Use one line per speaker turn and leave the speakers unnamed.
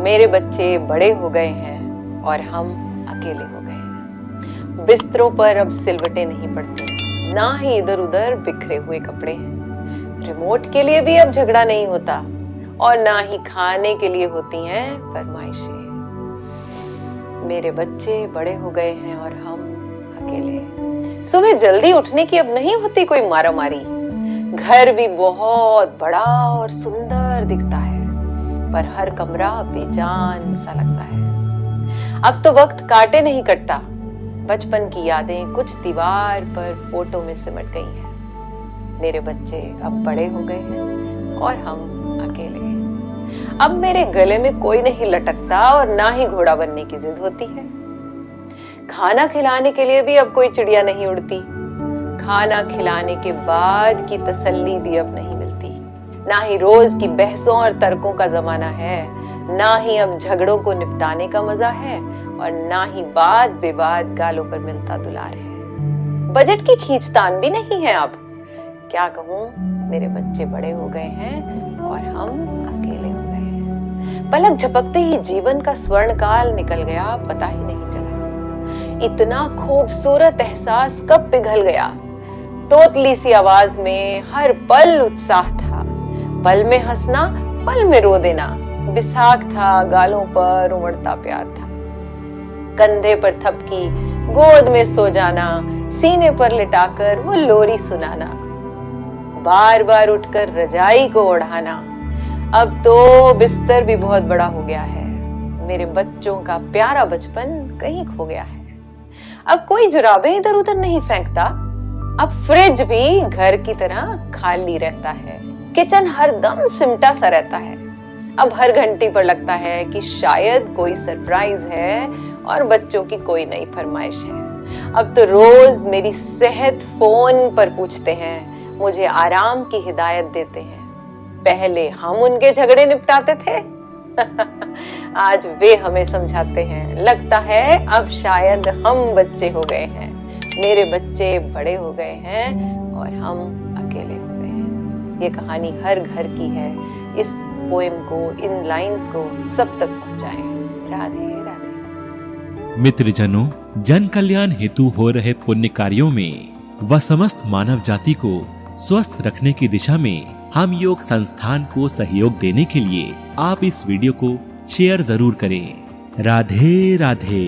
मेरे बच्चे बड़े हो गए हैं और हम अकेले हो गए हैं। बिस्तरों पर अब सिलवटें नहीं पड़ती, ना ही इधर उधर बिखरे हुए कपड़े हैं। रिमोट के लिए भी अब झगड़ा नहीं होता और ना ही खाने के लिए होती हैं फरमाइशें। मेरे बच्चे बड़े हो गए हैं और हम अकेले। सुबह जल्दी उठने की अब नहीं होती कोई मारामारी। घर भी बहुत बड़ा और सुंदर दिखता है, पर हर कमरा बेजान सा लगता है। अब तो वक्त काटे नहीं कटता। बचपन की यादें कुछ दीवार पर फोटो में सिमट गई हैं। मेरे बच्चे अब बड़े हो गए हैं और हम अकेले। अब मेरे गले में कोई नहीं लटकता और ना ही घोड़ा बनने की जिद होती है। खाना खिलाने के लिए भी अब कोई चिड़िया नहीं उड़ती। खाना खिलाने के बाद की तसल्ली भी अब नहीं मिलती। ना ही रोज की बहसों और तर्कों का जमाना है, ना ही अब झगड़ों को निपटाने का मजा है और ना ही बात बेबात गालों पर मिलता दुलार है। बजट की खींचतान भी नहीं है अब। क्या कहूं, मेरे बच्चे बड़े हो गए हैं और हम अकेले हो गए हैं। पलक झपकते ही जीवन का स्वर्ण काल निकल गया, पता ही नहीं चला। इतना खूबसूरत एहसास कब पिघल गया। तोतली सी आवाज में हर पल उत्साह था। पल में हंसना, पल में रो देना। बिसाख था, गालों पर उमड़ता प्यार था। कंधे पर थपकी, गोद में सो जाना, सीने पर लिटाकर वो लोरी सुनाना, बार बार उठकर रजाई को ओढ़ाना। अब तो बिस्तर भी बहुत बड़ा हो गया है। मेरे बच्चों का प्यारा बचपन कहीं खो गया है। अब कोई जुराबें इधर उधर नहीं फेंकता। अब फ्रिज भी घर की तरह खाली रहता है। किचन हरदम सिमटा सा रहता है। अब हर घंटी पर लगता है कि शायद कोई सरप्राइज है और बच्चों की कोई नई फरमाइश है। अब तो रोज मेरी सेहत फोन पर पूछते हैं, मुझे आराम की हिदायत देते हैं। पहले हम उनके झगड़े निपटाते थे आज वे हमें समझाते हैं। लगता है अब शायद हम बच्चे हो गए हैं। मेरे बच्चे बड़े हो गए हैं और हम अकेले हो गए हैं। ये कहानी हर घर की है। इस पोएम को, इन लाइंस को सब तक पहुंचाएं। राधे राधे।
मित्रजनों, जन कल्याण हेतु हो रहे पुण्य कार्यों में व समस्त मानव जाति को स्वस्थ रखने की दिशा में हम योग संस्थान को सहयोग देने के लिए आप इस वीडियो को शेयर जरूर करें। राधे राधे।